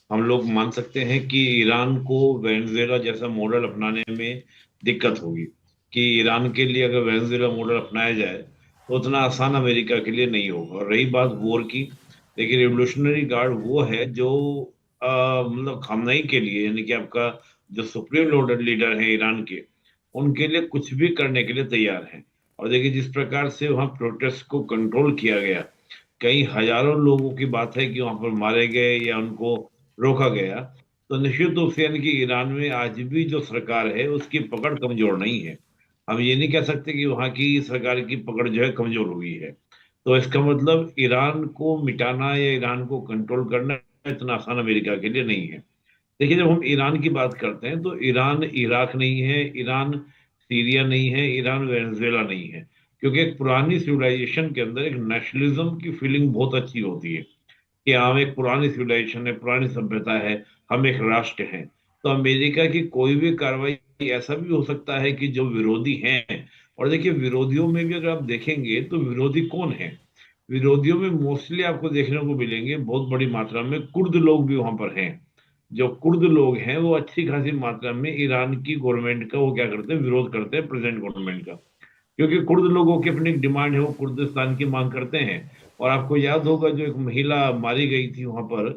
हम लोग मान सकते हैं कि ईरान को वेनेजुएला जैसा मॉडल अपनाने में दिक्कत होगी, कि ईरान के लिए अगर वेनेजुएला मॉडल अपनाया जाए तो उतना आसान अमेरिका के लिए नहीं होगा। और रही बात वॉर की, देखिए रिवोल्यूशनरी गार्ड वो है जो मतलब खामनई के लिए, यानी कि आपका जो सुप्रीम लीडर लीडर है ईरान के, उनके लिए कुछ भी करने के लिए तैयार हैं। और देखिए जिस प्रकार से वहाँ प्रोटेस्ट को कंट्रोल किया गया, कई हजारों लोगों की बात है कि वहां पर मारे गए या उनको रोका गया, तो निश्चित रूप से यानी कि ईरान में आज भी जो सरकार है उसकी पकड़ कमजोर नहीं है। हम ये नहीं कह सकते कि वहां की सरकार की पकड़ जो है कमजोर हुई है। तो इसका मतलब ईरान को मिटाना या ईरान को कंट्रोल करना इतना आसान अमेरिका के लिए नहीं है। देखिए जब हम ईरान की बात करते हैं तो ईरान इराक नहीं है, ईरान सीरिया नहीं है, ईरान वेनेजुएला नहीं है। क्योंकि एक पुरानी सिविलाइजेशन के अंदर एक नेशनलिज्म की फीलिंग बहुत अच्छी होती है कि हम एक पुरानी सिविलाइजेशन है, पुरानी सभ्यता है, हम एक राष्ट्र हैं। तो अमेरिका की कोई भी कार्रवाई, ऐसा भी हो सकता है कि जो विरोधी हैं, और देखिए विरोधियों में भी अगर आप देखेंगे तो विरोधी कौन है, विरोधियों में मोस्टली आपको देखने को मिलेंगे बहुत बड़ी मात्रा में कुर्द लोग भी वहां पर हैं। जो कुर्द लोग हैं वो अच्छी खासी मात्रा में ईरान की गवर्नमेंट का वो क्या करते हैं, विरोध करते हैं प्रेजेंट गवर्नमेंट का। क्योंकि कुर्द लोगों की अपनी एक डिमांड है, वो कुर्दिस्तान की मांग करते हैं। और आपको याद होगा जो एक महिला मारी गई थी वहां पर,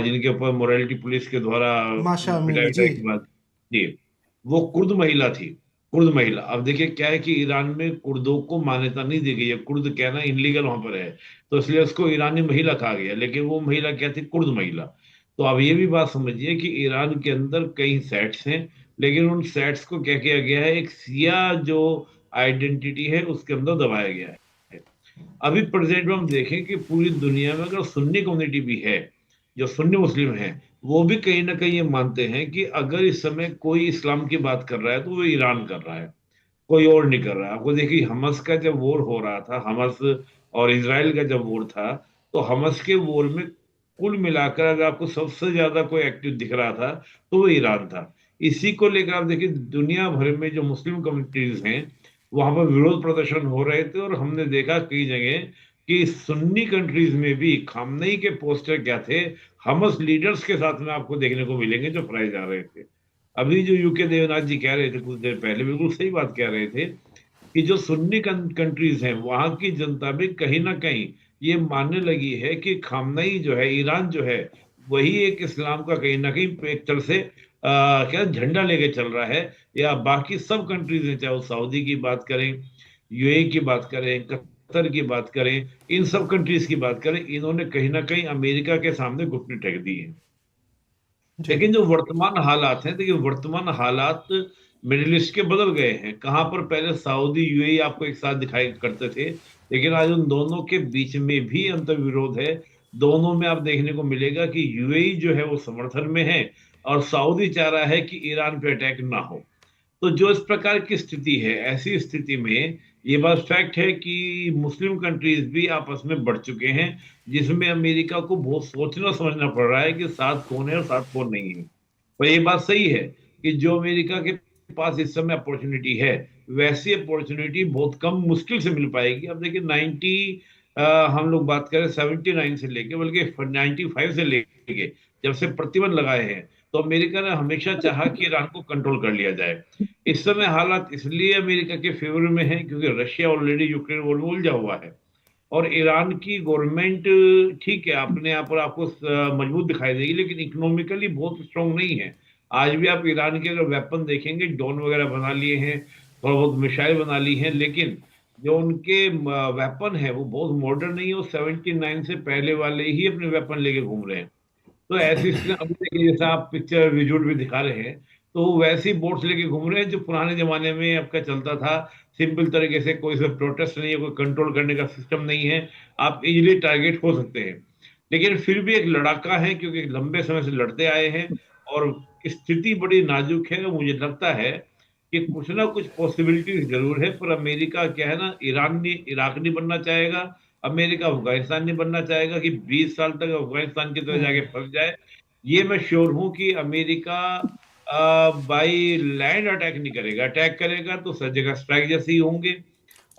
जिनके ऊपर मोरालिटी पुलिस के द्वारा माशा पिटाई अमीनी जी। विटाई के बाद, जी, वो कुर्द महिला थी। कुर्द महिला, अब देखिए क्या है कि ईरान में कुर्दों को मान्यता नहीं दी गई है, कुर्द कहना इनलीगल वहां पर है, तो इसलिए उसको ईरानी महिला कहा गया, लेकिन वो महिला क्या थी, कुर्द महिला। तो अब ये भी बात समझिए कि ईरान के अंदर कई सेट्स हैं, लेकिन उन सेट्स को क्या किया गया है, एक सिया जो आइडेंटिटी है उसके अंदर दबाया गया है। अभी प्रेजेंट में हम देखें कि पूरी दुनिया में अगर सुन्नी कम्युनिटी भी है, जो सुन्नी मुस्लिम हैं, वो भी कहीं ना कहीं ये मानते हैं कि अगर इस समय कोई इस्लाम की बात कर रहा है तो वो ईरान कर रहा है, कोई और नहीं कर रहा है। आपको देखिए हमस का जब वॉर हो रहा था, हमस और इसराइल का जब वॉर था, तो हमस के वॉर में कुल मिलाकर अगर आपको सबसे ज्यादा कोई एक्टिव दिख रहा था तो वो ईरान था। इसी को लेकर आप देखिए दुनिया भर में जो मुस्लिम कम्युनिटीज हैं वहां पर विरोध प्रदर्शन हो रहे थे, और हमने देखा कई जगह कि सुन्नी कंट्रीज में भी खामनई के पोस्टर क्या थे, हमस लीडर्स के साथ में आपको देखने को मिलेंगे जो फहराए जा रहे थे। अभी जो यूके देवनाथ जी कह रहे थे कुछ देर पहले, बिल्कुल सही बात कह रहे थे कि जो सुन्नी कंट्रीज हैं वहां की जनता भी कहीं ना कहीं ये मानने लगी है कि खामनई जो है, ईरान जो है, वही एक इस्लाम का कहीं ना कहीं एक तरह से क्या झंडा लेके चल रहा है। या बाकी सब कंट्रीज हैं, चाहे वो सऊदी की बात करें, यूएई की बात करें, कतर की बात करें, इन सब कंट्रीज की बात करें, इन्होंने कहीं ना कहीं अमेरिका के सामने घुटने टेक दिए हैं। जी। लेकिन जो वर्तमान हालात हैं, देखिए वर्तमान हालात मिडिल ईस्ट के बदल गए हैं। कहाँ पर पहले सऊदी यूएई आपको एक साथ दिखाई करते थे, लेकिन आज उन दोनों के बीच में भी अंतर विरोध है। दोनों में आप देखने को मिलेगा कि यूएई जो है वो समर्थन में है, और सऊदी चाह रहा है कि ईरान पे अटैक ना हो। तो जो इस प्रकार की स्थिति है, ऐसी स्थिति में ये बात फैक्ट है कि मुस्लिम कंट्रीज भी आपस में बढ़ चुके हैं, जिसमें अमेरिका को बहुत सोचना समझना पड़ रहा है कि साथ कौन है और साथ कौन नहीं है। पर ये बात सही है कि जो अमेरिका के पास इस समय अपॉर्चुनिटी है, वैसी अपॉर्चुनिटी बहुत कम मुश्किल से मिल पाएगी। अब देखिए 90, हम लोग बात करें 79 से लेके, बल्कि 95 से लेके जब से प्रतिबंध लगाए हैं, तो अमेरिका ने हमेशा चाहा कि ईरान को कंट्रोल कर लिया जाए। इस समय हालात इसलिए अमेरिका के फेवर में है क्योंकि रशिया ऑलरेडी यूक्रेन वॉर में उलझा हुआ है, और ईरान की गवर्नमेंट ठीक है अपने आप पर आपको मजबूत दिखाई देगी, लेकिन इकोनॉमिकली बहुत स्ट्रांग नहीं है। आज भी आप ईरान के अगर वेपन देखेंगे, ड्रोन वगैरह बना लिए हैं, थोड़ा बहुत मिसाइल बना ली हैं, लेकिन जो उनके वेपन है वो बहुत मॉडर्न नहीं है, वो 79 से पहले वाले ही अपने वेपन लेके घूम रहे हैं। तो ऐसी स्थिति अभी देखिए, जैसा आप पिक्चर विजुअल भी दिखा रहे हैं, तो वो वैसी बोट्स लेके घूम रहे हैं जो पुराने जमाने में आपका चलता था। सिंपल तरीके से कोई सा प्रोटेस्ट नहीं है, कोई कंट्रोल करने का सिस्टम नहीं है, आप इजीली टारगेट हो सकते हैं। लेकिन फिर भी एक लड़ाका है क्योंकि लंबे समय से लड़ते आए हैं, और स्थिति बड़ी नाजुक है। मुझे लगता है कि कुछ ना कुछ पॉसिबिलिटीज जरूर है, पर अमेरिका क्या है ना, ईरान नहीं, इराक नहीं बनना चाहेगा, अमेरिका अफगानिस्तान नहीं बनना चाहेगा कि 20 साल तक अफगानिस्तान की तरह जाके हम्म। फंस जाए। ये मैं श्योर हूं कि अमेरिका बाई लैंड अटैक नहीं करेगा, अटैक करेगा तो सब जगह स्ट्राइक जैसे ही होंगे।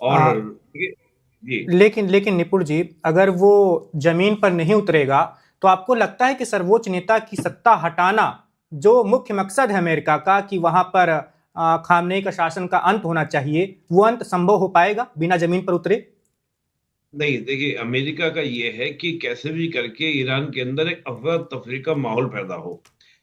और आ, जी, लेकिन लेकिन निपुण जी, अगर वो जमीन पर नहीं उतरेगा तो आपको लगता है कि सर्वोच्च नेता की सत्ता हटाना जो मुख्य मकसद है अमेरिका का, कि वहां पर खामनेई का शासन का अंत होना चाहिए, वो अंत संभव हो पाएगा बिना जमीन पर उतरे? नहीं, देखिए, अमेरिका का ये है कि कैसे भी करके ईरान के अंदर एक अफरा तफरी का माहौल पैदा हो,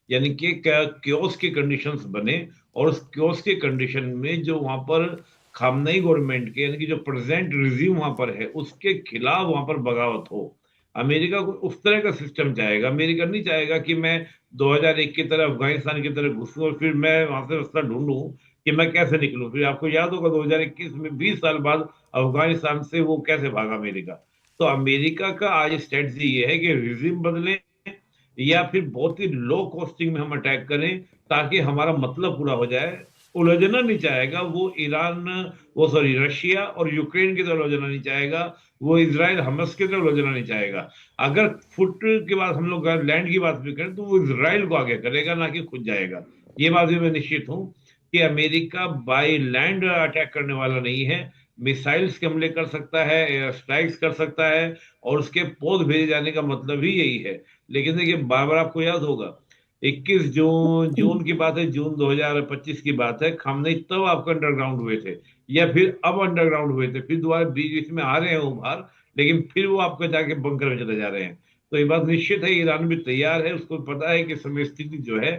यानी कि क्योस की कंडीशंस बने, और उस क्योस के कंडीशन में जो वहां पर खामनेई गवर्नमेंट के, यानी कि जो प्रेजेंट रिजीम वहां पर है, उसके खिलाफ वहां पर बगावत हो। अमेरिका को उस तरह का सिस्टम चाहेगा। अमेरिका नहीं चाहेगा कि मैं 2001 की तरह, अफगानिस्तान की तरह घुसूं और फिर मैं वहां से रास्ता ढूंढूं कि मैं कैसे निकलूं। फिर आपको याद होगा 2021 में 20 साल बाद अफगानिस्तान से वो कैसे भागा अमेरिका। तो अमेरिका का आज स्ट्रेटजी ये है कि रिजिम बदले, या फिर बहुत ही लो कॉस्टिंग में हम अटैक करें ताकि हमारा मतलब पूरा हो जाए। उलझना नहीं चाहेगा वो ईरान, वो सॉरी रशिया और यूक्रेन की तरह उलझना नहीं चाहेगा, वो इसराइल हमस की तरह उलझना नहीं चाहेगा। अगर फुट के बाद हम लोग लैंड की बात भी करें तो वो इसराइल को आगे करेगा, ना कि खुद जाएगा। ये बात भी मैं निश्चित हूं कि अमेरिका बाय लैंड अटैक करने वाला नहीं है। मिसाइल्स के हमले कर सकता है, एयर स्ट्राइक्स कर सकता है, और उसके पोत भेजे जाने का मतलब ही यही है। लेकिन देखिए, बार बार आपको याद होगा, 21 जून जून की बात है, जून 2025 की बात है, खामनेई तब आपको अंडरग्राउंड हुए थे, या फिर अब अंडरग्राउंड हुए थे, फिर दोबारा बीच बीच में आ रहे हैं वो बाहर, लेकिन फिर वो आपको जाके बंकर में चले जा रहे हैं। तो ये बात निश्चित है, ईरान भी तैयार है, उसको पता है कि समय स्थिति जो है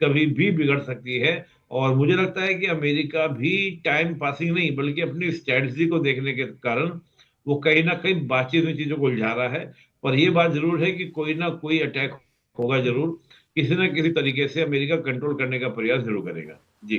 कभी भी बिगड़ सकती है। और मुझे लगता है कि अमेरिका भी टाइम पासिंग नहीं, बल्कि अपनी स्ट्रेटजी को देखने के कारण वो कहीं ना कहीं बातचीत में चीजों को उलझा रहा है। पर यह बात जरूर है कि कोई ना कोई अटैक होगा जरूर, किसी ना किसी तरीके से अमेरिका कंट्रोल करने का प्रयास जरूर करेगा। जी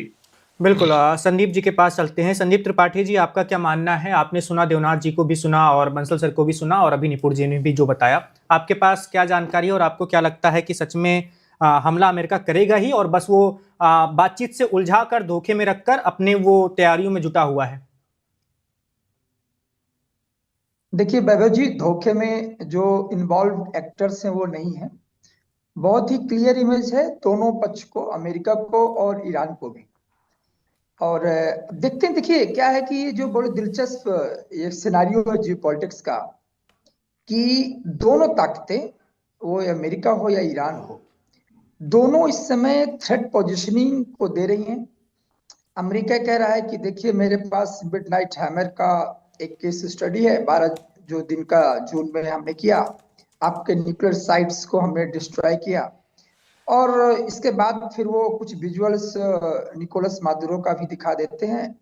बिल्कुल। संदीप जी के पास चलते हैं। संदीप त्रिपाठी जी, आपका क्या मानना है? आपने सुना, देवनाथ जी को भी सुना और बंसल सर को भी सुना, और अभी निपुण जी ने भी जो बताया, आपके पास क्या जानकारी है और आपको क्या लगता है कि सच में हमला अमेरिका करेगा ही, और बस वो बातचीत से उलझा कर, धोखे में रखकर अपने वो तैयारियों में जुटा हुआ है? देखिए वैभव जी, धोखे में जो इन्वॉल्व एक्टर्स हैं वो नहीं है। बहुत ही क्लियर इमेज है दोनों पक्ष को, अमेरिका को और ईरान को भी। और देखते हैं, देखिए क्या है कि ये जो बड़े दिलचस्प ये सिनारियो है जियो पॉलिटिक्स का, कि दोनों ताकतें, वो अमेरिका हो या ईरान हो, दोनों इस समय थ्रेट पोजिशनिंग को दे रही हैं। अमेरिका कह रहा है कि देखिए मेरे पास मिडनाइट हैमर का एक केस स्टडी है, 12 जो दिन का जून में हमने किया, आपके न्यूक्लियर साइट्स को हमने डिस्ट्रॉय किया। और इसके बाद फिर वो कुछ विजुअल्स निकोलस मादुरो का भी दिखा देते हैं।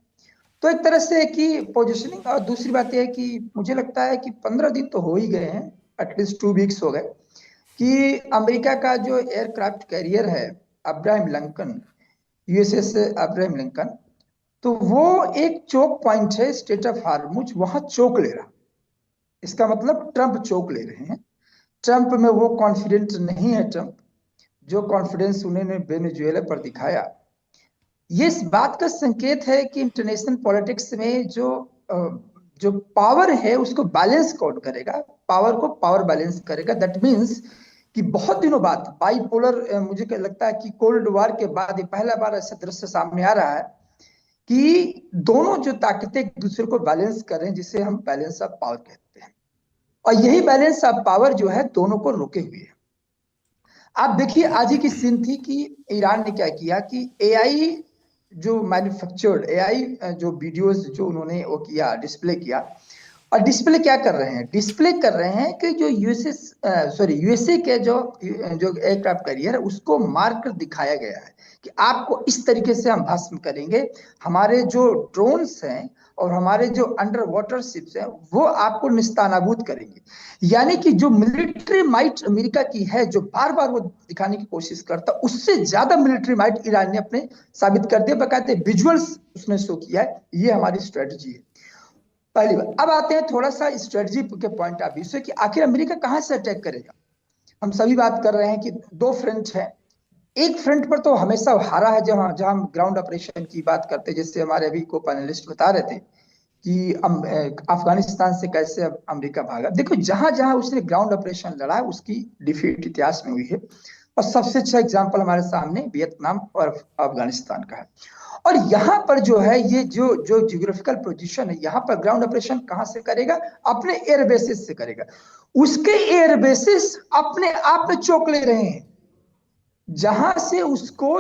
तो एक तरह से कि पोजिशनिंग। और दूसरी बात यह है कि मुझे लगता है कि 15 दिन तो हो ही गए हैं, एटलीस्ट 2 वीक्स हो गए, कि अमेरिका का जो एयरक्राफ्ट कैरियर है Abraham Lincoln, USS Abraham Lincoln, तो वो एक चोक पॉइंट है स्टेट ऑफ हार्मुज, वहां चोक ले रहा। इसका मतलब ट्रंप चोक ले रहे हैं। ट्रंप में वो कॉन्फिडेंट नहीं है ट्रंप, जो कॉन्फिडेंस उन्होंने वेनेजुएला पर दिखाया। ये इस बात का संकेत है कि इंटरनेशनल पॉलिटिक्स में जो पावर है उसको बैलेंस कौन करेगा, पावर को पावर बैलेंस करेगा। दैट मीन्स कि बहुत दिनों बाद बाइपोलर, मुझे क्या लगता है कि कोल्ड वॉर के बाद ये पहला बार ऐसा दृश्य सामने आ रहा है कि दोनों जो ताकतें एक दूसरे को बैलेंस कर रहे हैं, जिसे हम बैलेंस ऑफ पावर कहते हैं। और यही बैलेंस ऑफ पावर जो है दोनों को रोके हुए है। आप देखिए आज ही की सीन थी कि ईरान ने क्या किया कि एआई जो मैन्युफैक्चर्ड एआई जो वीडियोस जो उन्होंने वो किया, डिस्प्ले किया। और डिस्प्ले क्या कर रहे हैं? डिस्प्ले कर रहे हैं कि जो यूएसए के जो एयरक्राफ्ट कैरियर है उसको मार कर दिखाया गया है कि आपको इस तरीके से हम भस्म करेंगे, हमारे जो ड्रोन्स हैं और हमारे जो अंडर वाटर शिप्स हैं वो आपको निस्तानाबूद करेंगे। यानी कि जो मिलिट्री माइट अमेरिका की है, जो बार बार वो दिखाने की कोशिश करता, उससे ज्यादा मिलिट्री माइट ईरान ने अपने साबित कर दिया। बकायदे विजुअल्स उसने शो किया है। ये हमारी स्ट्रेटजी है, पहली बात। अब आते हैं थोड़ा सा स्ट्रेटजी के पॉइंट ऑफ व्यू से कि आखिर अमेरिका कहां से अटैक करेगा। हम सभी बात कर रहे हैं कि दो फ्रंट है। एक फ्रंट पर तो हमेशा हारा है, जहां जहां हम ग्राउंड ऑपरेशन की बात करते हैं, जैसे हमारे अभी को पैनलिस्ट बता रहे थे कि अफगानिस्तान से कैसे अमेरिका भागा। देखो जहां जहां उसने ग्राउंड ऑपरेशन लड़ा उसकी डिफीट इतिहास में हुई है। और सबसे अच्छा एग्जांपल हमारे सामने वियतनाम और अफगानिस्तान का है। और यहाँ पर जो है ये जो जो जियोग्राफिकल पोजीशन है, यहाँ पर ग्राउंड ऑपरेशन कहां से करेगा? अपने एयर बेसिस से करेगा। उसके एयर बेसिस अपने आप में चौंक ले रहे हैं, जहां से उसको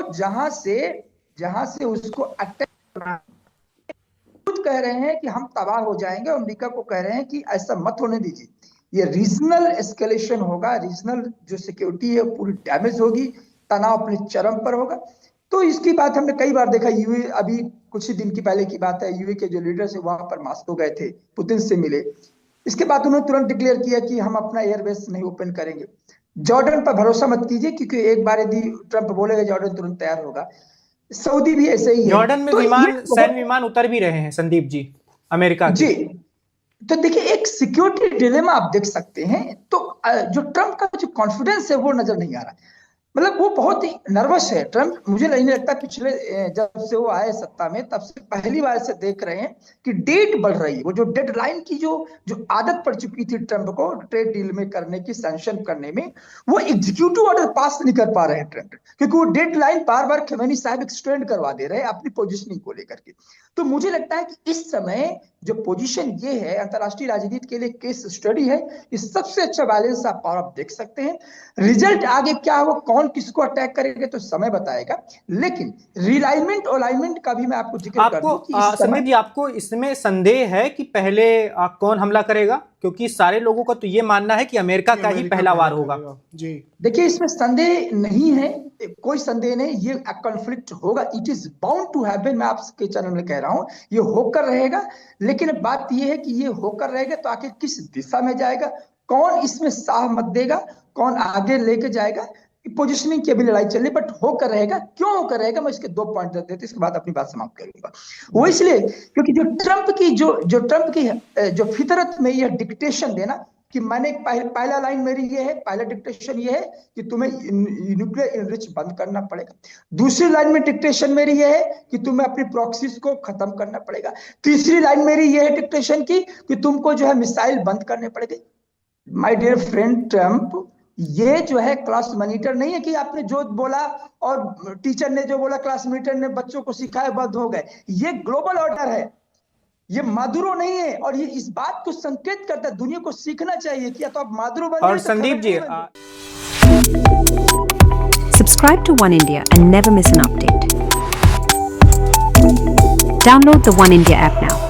अटैक करना, खुद कह रहे हैं कि हम तबाह हो जाएंगे, अमेरिका को कह रहे हैं कि ऐसा मत होने दीजिए, ये रीजनल एस्केलेशन होगा, रीजनल जो सिक्योरिटी है पूरी डैमेज होगी, तनाव अपने चरम पर होगा। तो इसकी बात हमने कई बार देखा, यूए अभी कुछ ही दिन की पहले की बात है, यूए के जो लीडर्स है वहां पर मॉस्को गए थे, पुतिन से मिले, इसके बाद उन्होंने तुरंत डिक्लेयर किया कि हम अपना एयरबेस नहीं ओपन करेंगे। जॉर्डन पर भरोसा मत कीजिए, क्योंकि एक बार यदि ट्रंप बोलेगा जॉर्डन तुरंत तैयार होगा। सऊदी भी ऐसे ही है। जॉर्डन में सैन्य विमान उतर भी रहे हैं संदीप जी, अमेरिका के। जी, तो देखिए एक सिक्योरिटी डिलेमा आप देख सकते हैं। तो जो ट्रंप का जो कॉन्फिडेंस है वो नजर नहीं आ रहा, मतलब वो बहुत ही नर्वस है ट्रंप। मुझे नहीं लगता पिछले जब से वो आए सत्ता में तब से पहली बार से देख रहे हैं कि डेट बढ़ रही है, वो जो डेडलाइन की जो आदत पड़ चुकी थी ट्रंप को ट्रेड डील में करने की, सैंक्शन करने में, वो एग्जीक्यूटिव ऑर्डर पास नहीं कर पा रहे हैं ट्रंप, क्योंकि वो डेडलाइन बार बार खमेनी साहब एक्सटेंड करवा दे रहे हैं अपनी पोजिशनिंग को लेकर के। तो मुझे लगता है कि इस समय जो पोजीशन ये है अंतरराष्ट्रीय राजनीति के लिए केस स्टडी है, इस सबसे अच्छा बैलेंस आप पावर आप देख सकते हैं। रिजल्ट आगे क्या होगा, कौन किसको अटैक करेगा तो समय बताएगा, लेकिन रिलाइनमेंट अलाइनमेंट का भी मैं आपको जिक्र कर दूं कि संदीप जी, आपको इसमें संदेह है कि पहले कौन हमला करेगा? क्योंकि सारे लोगों का तो ये मानना है कि अमेरिका का ही पहला वार होगा। जी देखिए, इसमें संदेह नहीं है, कोई संदेह नहीं, ये कॉन्फ्लिक्ट होगा, it is bound to happen. मैं आपके चैनल में कह रहा हूं ये होकर रहेगा, लेकिन बात ये है कि ये होकर रहेगा तो आखिर किस दिशा में जाएगा, कौन इसमें साह मत देगा, कौन आगे लेके जाएगा, पोजिशनिंग की अभी लड़ाई चल रही, बट होकर रहेगा। क्यों होकर रहेगा, मैं इसके 2 पॉइंट देते हैं, इसके बाद अपनी बात समाप्त करूंगा। वो इसलिए क्योंकि जो ट्रंप की जो फितरत में यह डिक्टेशन देना कि मैंने पहला लाइन मेरी ये है, पहला डिक्टेशन ये है कि तुम्हें न्यूक्लियर इनरिच बंद करना पड़ेगा। दूसरी लाइन में डिक्टेशन मेरी ये है कि तुम्हें अपनी प्रॉक्सीज को खत्म करना पड़ेगा। तीसरी लाइन मेरी ये है डिक्टेशन की कि तुमको जो है मिसाइल बंद करने पड़ेंगे। माय डियर फ्रेंड ट्रंप, ये जो है क्लास मॉनिटर नहीं है कि आपने जो बोला और टीचर ने जो बोला क्लास मॉनिटर ने बच्चों को सिखाया बंद हो गए। ये ग्लोबल ऑर्डर है, ये मादुरो नहीं है, और ये इस बात को संकेत करता है, दुनिया को सीखना चाहिए कि या तो आप मादुरो बन। और Sandeep ji, Subscribe to One India and never miss an update. Download the One India app now.